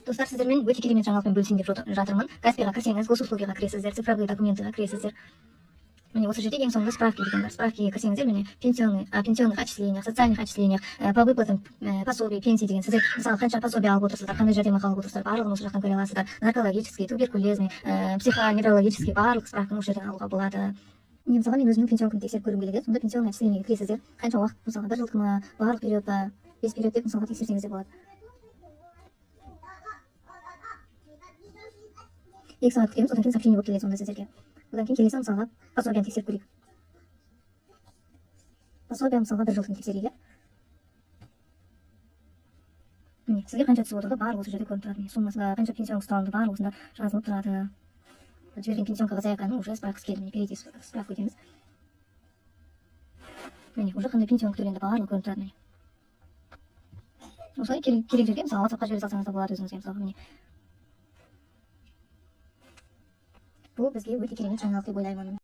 Достар, сіздермен өте керемет жаңалықпен бөлісейін деп жатырмын. Каспиға кірсеңіз, госуслугиға кіресіздер, цифровые документыға кіресіздер. Міне осы жерде ең соңында справки деген бар. Справкиге кірсеңіздер, міне пенсионных отчислениях, социальных отчислениях, по выплатам пособий, пенсий деген. Сіздер мысалы қанша пособие алып отырсыздар, қандай жәрдемақы алып отырсыздар, барлығын осы жақтан көре аласыздар. Наркологический, туберкулезный, психоневрологический барлық справканы осы жерден алуға болады. Міне мысалға мен өзімнің пенсионкамды тексеріп көргім келеді. Сонда пенсионный отчислениеге кіресіздер. Қанша уақыт, мысалға 1 жылдық ма, барлық период па, без период деп мысалға тексерсеңіз де болады. 2 сағат күтеміз, одан кейін сообщение болып келеді сонда сіздерге. Одан кейін келесі мысалға пособияны тексеріп көрейік. Пособия мысалға 1 жылдың тексерейік. Міне сізге қанша түсіп отырды, барлығы осы жерде көрініп тұрады. Міне суммасында қанша пенсионыңыз ұсталынды, барлығы осында жазылып тұрады. Жіберген пенсионкаға заявканы уже справкасы келді. Міне перейти справку етеміз. Міне уже қандай пенсион төленді, барлығы көрініп тұрады. Міне осылай керек жерге мысалы WhatsApp-қа жібере салсаңыз да болады өзіңізге мысалға. Міне бұл бізге өте керемет жаңалық деп ойлаймын.